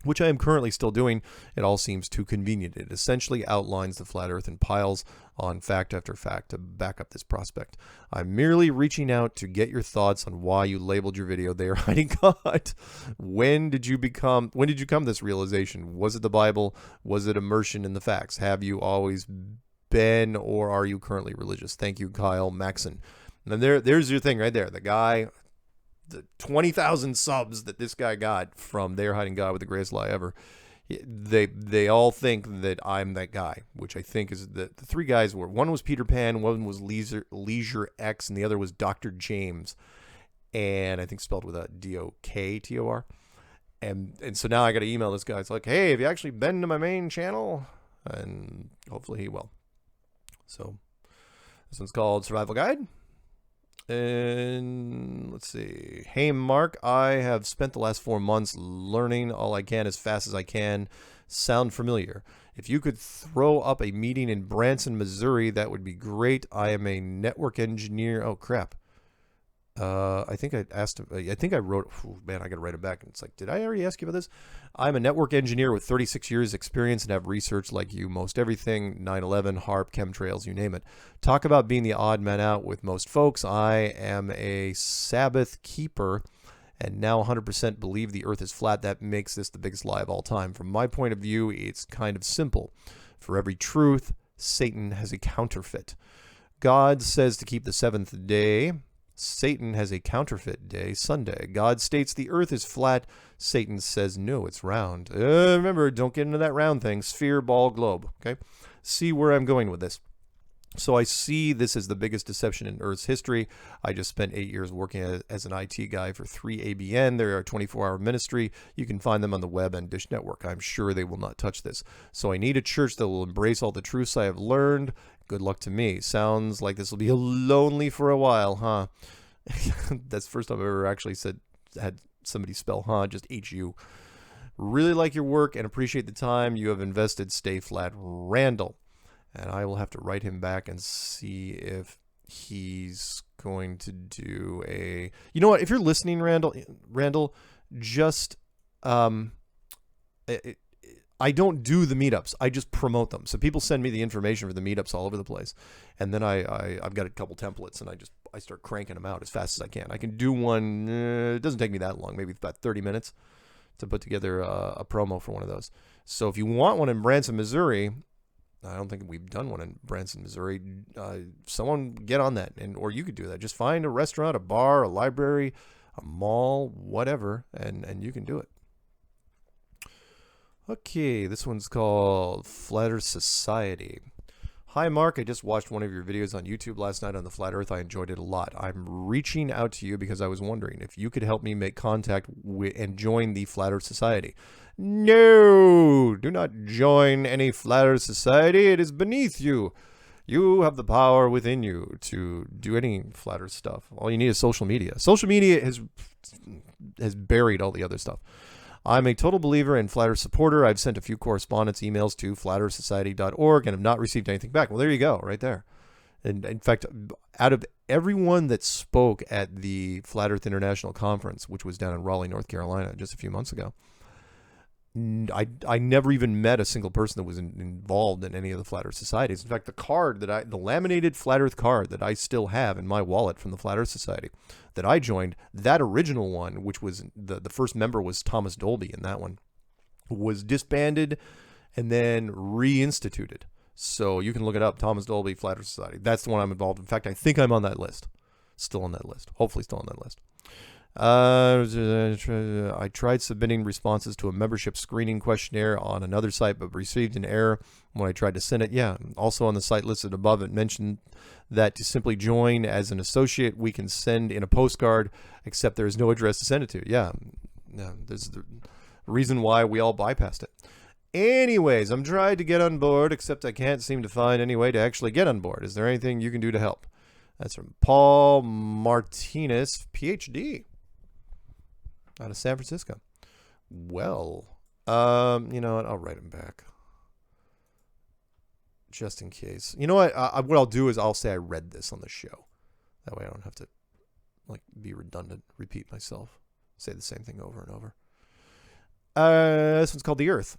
which I am currently still doing, it all seems too convenient. It essentially outlines the flat earth and piles on fact after fact to back up this prospect. I'm merely reaching out to get your thoughts on why you labeled your video "They Are Hiding God." When did you come to this realization? Was it the Bible? Was it immersion in the facts? Have you always been, or are you currently religious? Thank you, Kyle Maxon. And there's your thing right there. The guy, the 20,000 subs that this guy got from "They Are Hiding God" with the greatest lie ever. They all think that I'm that guy, which I think is the three guys were. One was Peter Pan, one was Leisure X, and the other was Dr. James, and I think spelled with a DOKTOR. And so now I got to email this guy. It's like, hey, have you actually been to my main channel? And hopefully he will. So this one's called Survival Guide. And let's see. Hey, Mark, I have spent the last 4 months learning all I can as fast as I can. Sound familiar? If you could throw up a meeting in Branson, Missouri, that would be great. I am a network engineer. Oh, crap. I think I asked him. I think I wrote. Oh, man, I got to write it back. And it's like, did I already ask you about this? I'm a network engineer with 36 years experience and have researched like you most everything, 9/11, HARP, chemtrails, you name it. Talk about being the odd man out with most folks. I am a Sabbath keeper and now 100% believe the earth is flat. That makes this the biggest lie of all time. From my point of view, it's kind of simple. For every truth, Satan has a counterfeit. God says to keep the seventh day. Satan has a counterfeit day, Sunday. God states the earth is flat. Satan says, no, it's round. Remember, don't get into that round thing. Sphere, ball, globe. Okay? See where I'm going with this. So I see this as the biggest deception in Earth's history. I just spent 8 years working as an IT guy for 3ABN. They're a 24-hour ministry. You can find them on the web and Dish Network. I'm sure they will not touch this. So I need a church that will embrace all the truths I have learned. Good luck to me. Sounds like this will be lonely for a while, huh? That's the first time I've ever actually had somebody spell huh, just H-U. Really like your work and appreciate the time you have invested. Stay flat, Randall. And I will have to write him back and see if he's going to do a... You know what? If you're listening, Randall, just... I don't do the meetups. I just promote them. So people send me the information for the meetups all over the place. And then I've got a couple templates and I start cranking them out as fast as I can. I can do one. It doesn't take me that long, maybe about 30 minutes to put together a promo for one of those. So if you want one in Branson, Missouri, I don't think we've done one in Branson, Missouri. Someone get on that, or you could do that. Just find a restaurant, a bar, a library, a mall, whatever, and you can do it. Okay, this one's called Flat Earth Society. Hi, Mark. I just watched one of your videos on YouTube last night on the Flat Earth. I enjoyed it a lot. I'm reaching out to you because I was wondering if you could help me make contact and join the Flat Earth Society. No, do not join any Flat Earth Society. It is beneath you. You have the power within you to do any Flat Earth stuff. All you need is social media. Social media has buried all the other stuff. I'm a total believer and Flat Earth supporter. I've sent a few correspondence emails to flatearthsociety.org and have not received anything back. Well, there you go, right there. And in fact, out of everyone that spoke at the Flat Earth International Conference, which was down in Raleigh, North Carolina, just a few months ago, I never even met a single person that was involved in any of the Flat Earth Societies. In fact, the laminated Flat Earth card that I still have in my wallet from the Flat Earth Society that I joined, that original one, which was the first member was Thomas Dolby, and that one was disbanded and then reinstituted. So you can look it up, Thomas Dolby, Flat Earth Society. That's the one I'm involved in. In fact, I think I'm on that list. Still on that list. Hopefully still on that list. I tried submitting responses to a membership screening questionnaire on another site, but received an error when I tried to send it. Yeah, also on the site listed above, it mentioned that to simply join as an associate, we can send in a postcard, except there is no address to send it to. Yeah, there's the reason why we all bypassed it. Anyways, I'm trying to get on board, except I can't seem to find any way to actually get on board. Is there anything you can do to help? That's from Paul Martinez, PhD. Out of San Francisco. Well, you know what? I'll write him back. Just in case. You know what? What I'll do is I'll say I read this on the show. That way I don't have to be redundant, repeat myself, say the same thing over and over. This one's called The Earth.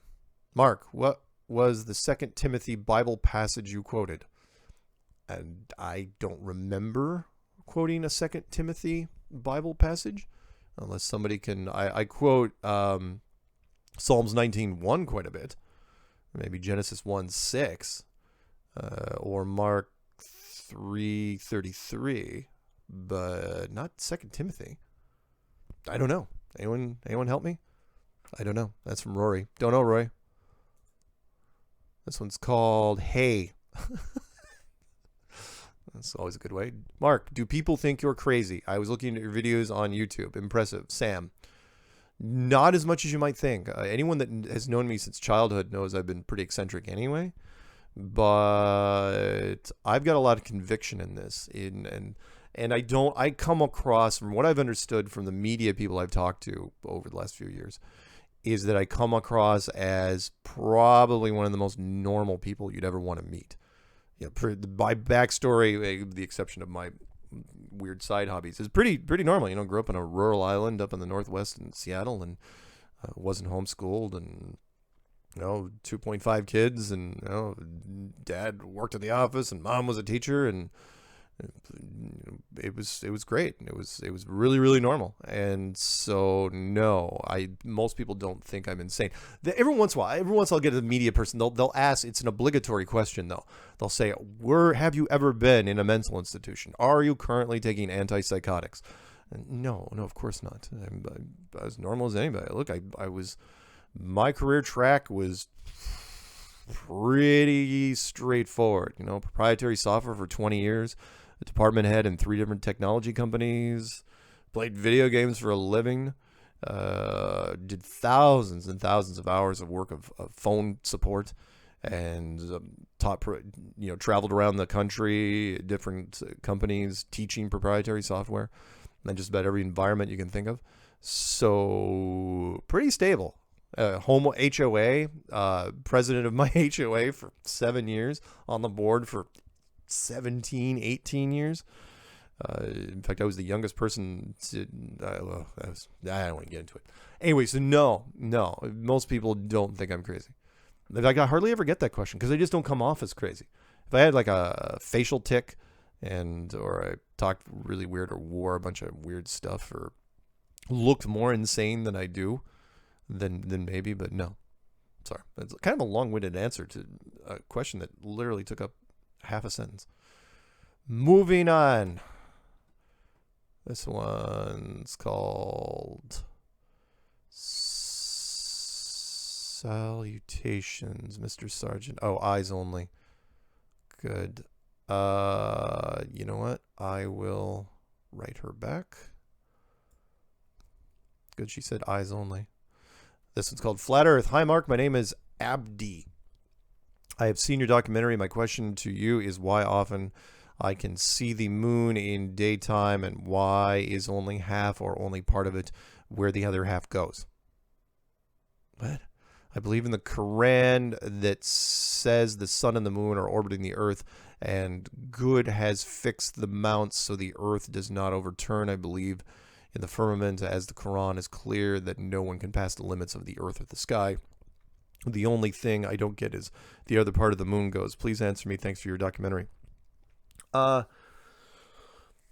Mark, what was the 2 Timothy Bible passage you quoted? And I don't remember quoting a 2 Timothy Bible passage. Unless somebody can, I quote Psalms 19:1 quite a bit, maybe Genesis 1:6, or Mark 3:33, but not 2 Timothy. I don't know. Anyone help me? I don't know. That's from Rory. Don't know, Roy. This one's called Hey. That's always a good way. Mark, do people think you're crazy? I was looking at your videos on YouTube. Impressive. Sam. Not as much as you might think. Anyone that has known me since childhood knows I've been pretty eccentric anyway. But I've got a lot of conviction in this. And I come across, from what I've understood from the media people I've talked to over the last few years, is that I come across as probably one of the most normal people you'd ever want to meet. My backstory, with the exception of my weird side hobbies, is pretty normal. Grew up in a rural island up in the Northwest in Seattle, and wasn't homeschooled, and 2.5 kids, and dad worked in the office, and mom was a teacher, and it was great. It was really, really normal. And so no, most people don't think I'm insane. Every once in a while I'll get a media person, they'll ask, it's an obligatory question though. They'll say, have you ever been in a mental institution? Are you currently taking antipsychotics? No, of course not. I'm as normal as anybody. Look, my career track was pretty straightforward. Proprietary software for 20 years. A department head in 3 different technology companies, played video games for a living, did thousands and thousands of hours of work of phone support, and traveled around the country, different companies, teaching proprietary software, and just about every environment you can think of. So pretty stable. HOA, president of my HOA for 7 years, on the board for 17, 18 years. In fact, I was the youngest person to, I don't want to get into it. Anyway, so no, most people don't think I'm crazy. In fact, I hardly ever get that question because I just don't come off as crazy. If I had a facial tic or I talked really weird or wore a bunch of weird stuff or looked more insane than I do, then maybe, but no. Sorry. It's kind of a long-winded answer to a question that literally took up half a sentence. Moving on. This one's called Salutations, Mr. Sargent. Oh, eyes only. Good. You know what? I will write her back. Good, she said eyes only. This one's called Flat Earth. Hi, Mark. My name is Abdi. I have seen your documentary. My question to you is why often I can see the moon in daytime and why is only half or only part of it where the other half goes? I believe in the Quran that says the sun and the moon are orbiting the earth, and good has fixed the mounts so the earth does not overturn. I believe in the firmament, as the Quran is clear that no one can pass the limits of the earth or the sky. The only thing I don't get is the other part of the moon goes. Please answer me. Thanks for your documentary.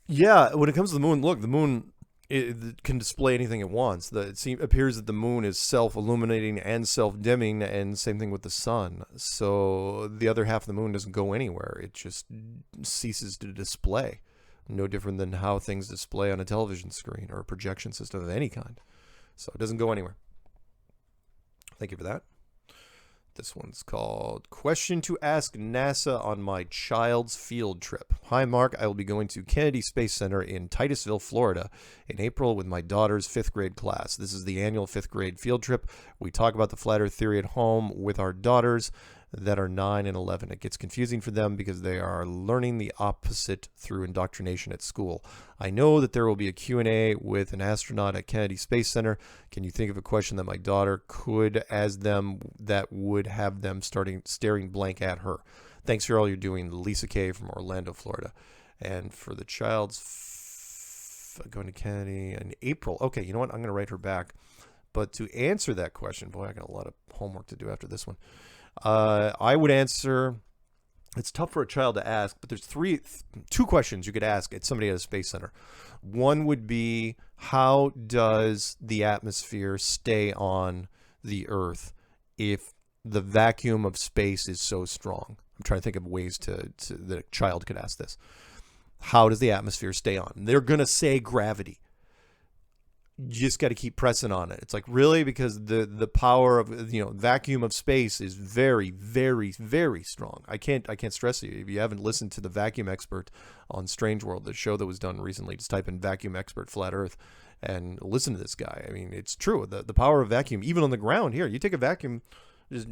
Yeah, when it comes to the moon, look, the moon it can display anything it wants. It appears that the moon is self-illuminating and self-dimming, and same thing with the sun. So the other half of the moon doesn't go anywhere. It just ceases to display. No different than how things display on a television screen or a projection system of any kind. So it doesn't go anywhere. Thank you for that. This one's called Question to Ask NASA on My Child's Field Trip. Hi, Mark. I will be going to Kennedy Space Center in Titusville, Florida in April with my daughter's 5th grade class. This is the annual 5th grade field trip. We talk about the flat earth theory at home with our daughters that are 9 and 11. It gets confusing for them because they are learning the opposite through indoctrination at school. I know that there will be a Q&A with an astronaut at Kennedy Space Center. Can you think of a question that my daughter could ask them that would have them staring blank at her? Thanks for all you're doing, Lisa K. from Orlando, Florida. And for the child's going to Kennedy in April. Okay, you know what? I'm going to write her back. But to answer that question, boy, I got a lot of homework to do after this one. I would answer, it's tough for a child to ask, but there's two questions you could ask at somebody at a space center. One would be, how does the atmosphere stay on the Earth if the vacuum of space is so strong? I'm trying to think of ways that a child could ask this. How does the atmosphere stay on? They're going to say gravity. You just got to keep pressing on it. It's like, really? Because the power of, vacuum of space is very, very, very strong. I can't stress it. If you haven't listened to the vacuum expert on Strange World, the show that was done recently, just type in vacuum expert flat earth and listen to this guy. I mean, it's true. The power of vacuum, even on the ground here, you take a vacuum, just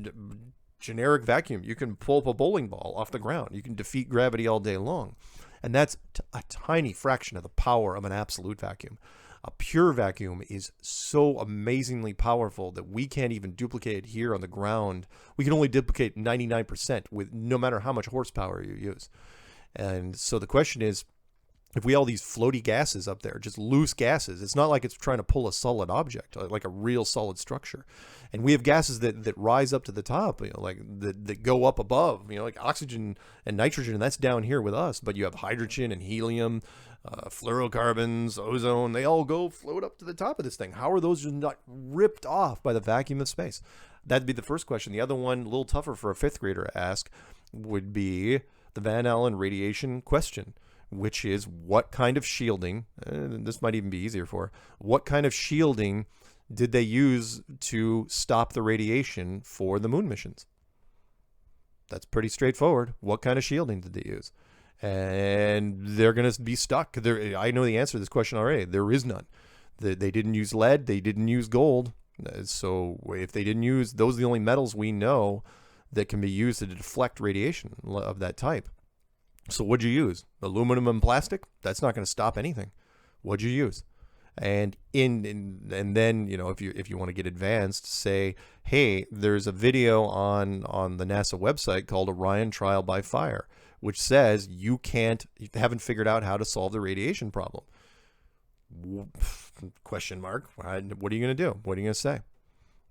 generic vacuum, you can pull up a bowling ball off the ground. You can defeat gravity all day long. And that's a tiny fraction of the power of an absolute vacuum. A pure vacuum is so amazingly powerful that we can't even duplicate it here on the ground. We can only duplicate 99% with no matter how much horsepower you use. And so the question is, if we all these floaty gases up there, just loose gases, it's not like it's trying to pull a solid object, like a real solid structure. And we have gases that rise up to the top, like that go up above, like oxygen and nitrogen, and that's down here with us. But you have hydrogen and helium, fluorocarbons, ozone, they all float up to the top of this thing. How are those just not ripped off by the vacuum of space? That'd be the first question. The other one, a little tougher for a 5th grader to ask, would be the Van Allen radiation question, which is, what kind of shielding, this might even be easier for, what kind of shielding did they use to stop the radiation for the moon missions? That's pretty straightforward. What kind of shielding did they use? And they're going to be stuck. I know the answer to this question already. There is none. They didn't use lead. They didn't use gold. So if they didn't use, those are the only metals we know that can be used to deflect radiation of that type. So what'd you use? Aluminum and plastic? That's not going to stop anything. What'd you use? And and then, if you want to get advanced, say, hey, there's a video on the NASA website called Orion Trial by Fire, which says you haven't figured out how to solve the radiation problem. Question mark. What are you going to do? What are you going to say?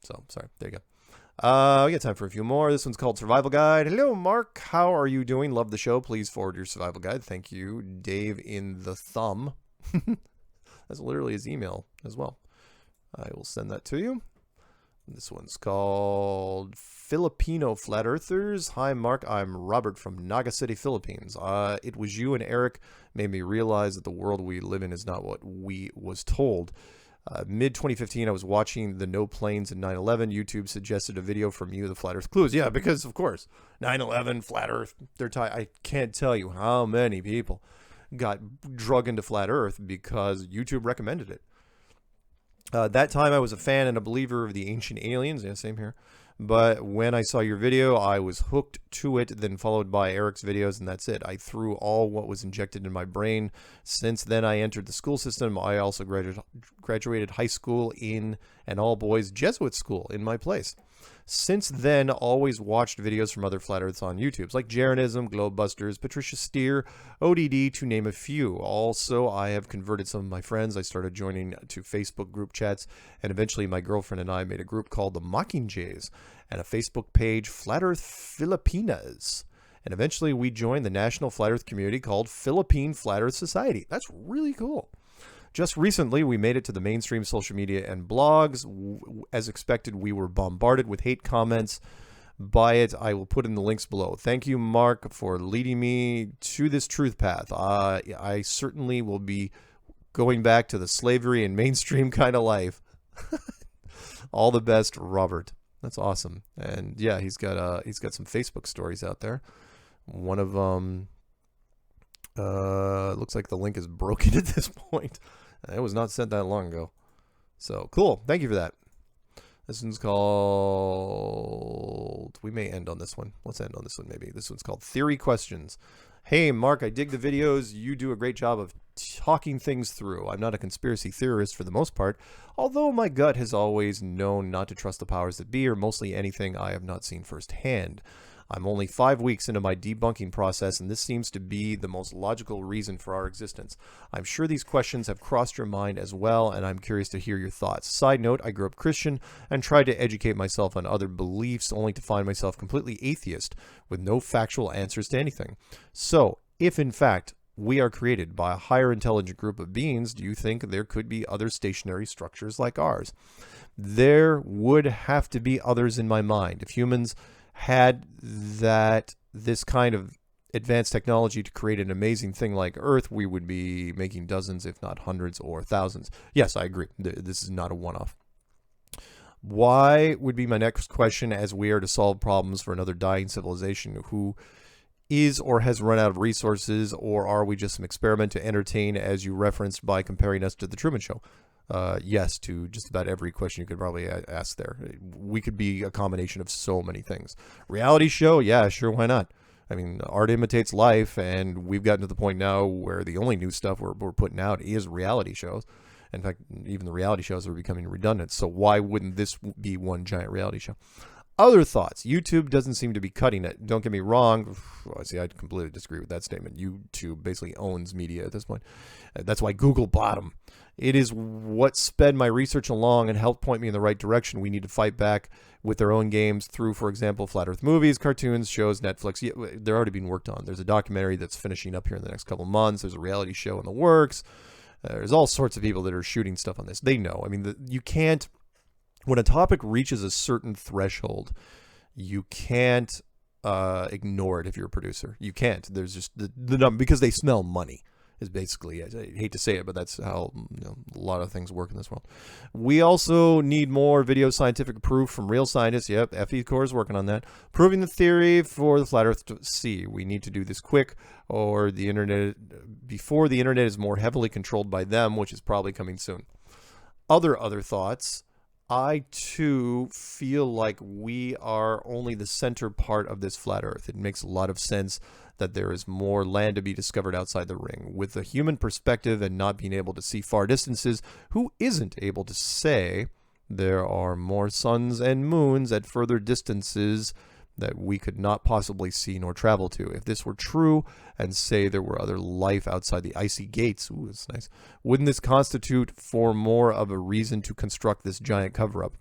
So, sorry. There you go. We got time for a few more. This one's called Survival Guide. Hello, Mark. How are you doing? Love the show. Please forward your survival guide. Thank you, Dave in the thumb. That's literally his email as well. I will send that to you. This one's called Filipino Flat Earthers. Hi, Mark. I'm Robert from Naga City, Philippines. It was you and Eric made me realize that the world we live in is not what we was told. Mid-2015, I was watching the No Planes and 9/11. YouTube suggested a video from you, the Flat Earth Clues. Yeah, because, of course, 9/11, Flat Earth, I can't tell you how many people got drug into Flat Earth because YouTube recommended it. That time, I was a fan and a believer of the ancient aliens. Yeah, same here. but when I saw your video, I was hooked to it, then followed by Eric's videos, and that's it. I threw all what was injected in my brain. Since then, I entered the school system. I also graduated high school in an all-boys Jesuit school in my place. Since then, always watched videos from other flat earths on YouTube, like Jeranism, Globebusters, Patricia Steer, ODD, to name a few. Also, I have converted some of my friends. I started joining to Facebook group chats, and eventually my girlfriend and I made a group called the Mockingjays and a Facebook page, Flat Earth Filipinas. And eventually we joined the national flat earth community called Philippine Flat Earth Society. That's really cool. Just recently, we made it to the mainstream social media and blogs. As expected, we were bombarded with hate comments by it. I will put in the links below. Thank you, Mark, for leading me to this truth path. I certainly will be going back to the slavery and mainstream kind of life. All the best, Robert. That's awesome. And yeah, he's got some Facebook stories out there. One of them looks like the link is broken at this point. It was not sent that long ago. So cool. Thank you for that. This one's called, we may end on this one. Let's end on this one maybe. This one's called Theory Questions. Hey, Mark, I dig the videos. You do a great job of talking things through. I'm not a conspiracy theorist for the most part, although my gut has always known not to trust the powers that be or mostly anything I have not seen firsthand. I'm only 5 weeks into my debunking process, and this seems to be the most logical reason for our existence. I'm sure these questions have crossed your mind as well, and I'm curious to hear your thoughts. Side note, I grew up Christian and tried to educate myself on other beliefs, only to find myself completely atheist with no factual answers to anything. So, if in fact we are created by a higher intelligent group of beings, do you think there could be other stationary structures like ours? There would have to be others in my mind. If humans had this kind of advanced technology to create an amazing thing like Earth, we would be making dozens, if not hundreds or thousands. Yes, I agree. This is not a one-off. Why would be my next question, as we are to solve problems for another dying civilization who is or has run out of resources, or are we just some experiment to entertain, as you referenced by comparing us to the Truman Show? Yes, to just about every question you could probably ask there. We could be a combination of so many things. Reality show? Yeah, sure, why not? I mean, art imitates life, and we've gotten to the point now where the only new stuff we're putting out is reality shows. In fact, even the reality shows are becoming redundant, so why wouldn't this be one giant reality show? Other thoughts. YouTube doesn't seem to be cutting it. Don't get me wrong. See, I completely disagree with that statement. YouTube basically owns media at this point. That's why Google bought them. It is what sped my research along and helped point me in the right direction. We need to fight back with their own games through, for example, Flat Earth movies, cartoons, shows, Netflix. They're already being worked on. There's a documentary that's finishing up here in the next couple months. There's a reality show in the works. There's all sorts of people that are shooting stuff on this. They know. I mean, you can't, when a topic reaches a certain threshold, you can't ignore it if you're a producer. You can't. There's just the number, because they smell money. Is basically, I hate to say it, but that's how a lot of things work in this world. We also need more video scientific proof from real scientists. Yep, FE Core is working on that. Proving the theory for the flat earth to see. We need to do this quick, or the internet, before the internet is more heavily controlled by them, which is probably coming soon. Other thoughts. I too feel like we are only the center part of this flat earth. It makes a lot of sense that there is more land to be discovered outside the ring. With a human perspective and not being able to see far distances, who isn't able to say there are more suns and moons at further distances that we could not possibly see nor travel to? If this were true, and say there were other life outside the icy gates, ooh, that's nice, wouldn't this constitute for more of a reason to construct this giant cover-up?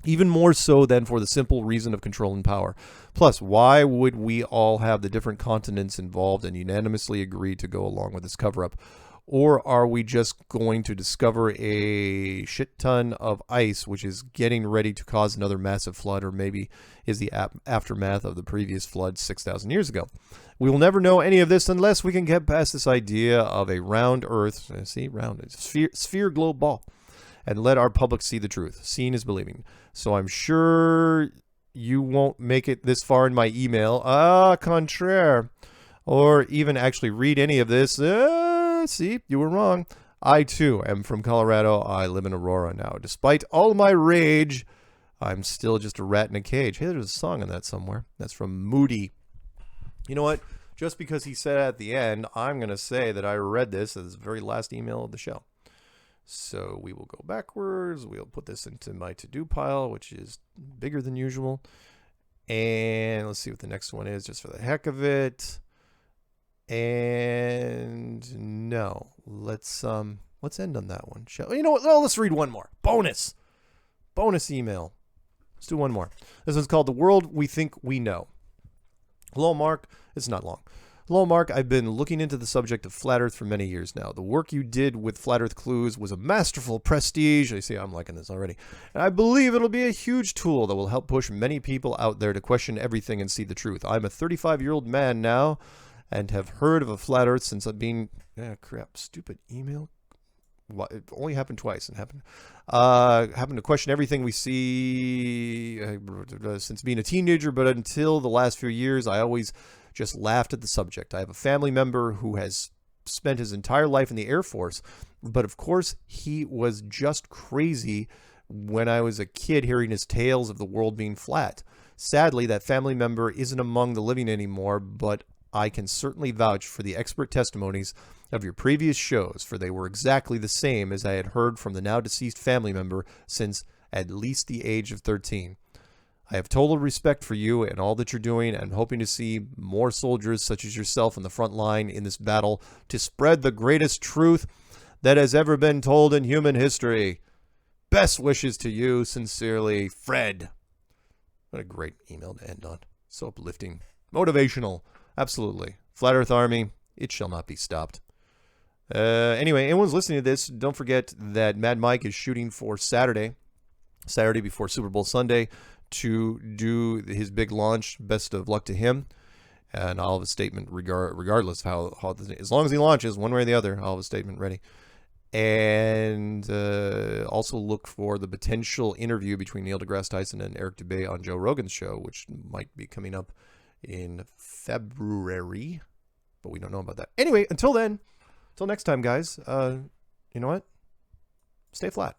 Even more so than for the simple reason of control and power. Plus, why would we all have the different continents involved and unanimously agree to go along with this cover-up? Or are we just going to discover a shit ton of ice, which is getting ready to cause another massive flood, or maybe is the aftermath of the previous flood 6,000 years ago? We will never know any of this unless we can get past this idea of a round Earth, see, round, sphere globe ball, and let our public see the truth. Seeing is believing. So I'm sure you won't make it this far in my email, contraire, or even actually read any of this. See, you were wrong. I too am from Colorado. I live in Aurora now. Despite all my rage, I'm still just a rat in a cage. Hey, there's a song on that somewhere. That's from Moody. You know what? Just because he said at the end, I'm going to say that I read this as the very last email of the show. So we will go backwards. We'll put this into my to-do pile, which is bigger than usual. And let's see what the next one is, just for the heck of it. And no, let's end on that one. You know what? Oh, let's read one more. Bonus email. Let's do one more. This one's called The World We Think We Know. Hello, Mark. It's not long. Hello, Mark. I've been looking into the subject of Flat Earth for many years now. The work you did with Flat Earth Clues was a masterful prestige. I see I'm liking this already. And I believe it'll be a huge tool that will help push many people out there to question everything and see the truth. I'm a 35-year-old man now and have heard of a Flat Earth since I've been... stupid email. It only happened twice and happened to question everything we see since being a teenager, but until the last few years, I always just laughed at the subject. I have a family member who has spent his entire life in the Air Force, but of course he was just crazy when I was a kid hearing his tales of the world being flat. Sadly, that family member isn't among the living anymore, but I can certainly vouch for the expert testimonies of your previous shows, for they were exactly the same as I had heard from the now deceased family member since at least the age of 13. I have total respect for you and all that you're doing, and hoping to see more soldiers such as yourself on the front line in this battle to spread the greatest truth that has ever been told in human history. Best wishes to you, sincerely, Fred. What a great email to end on. So uplifting. Motivational. Absolutely. Flat Earth Army, it shall not be stopped. Anyway, anyone's listening to this, don't forget that Mad Mike is shooting for Saturday before Super Bowl Sunday, to do his big launch. Best of luck to him. And I'll have a statement regardless of how as long as he launches one way or the other, I'll have a statement ready. And also look for the potential interview between Neil deGrasse Tyson and Eric Dubay on Joe Rogan's show, which might be coming up in February, but we don't know about that. Anyway, until next time, guys, you know what? Stay flat.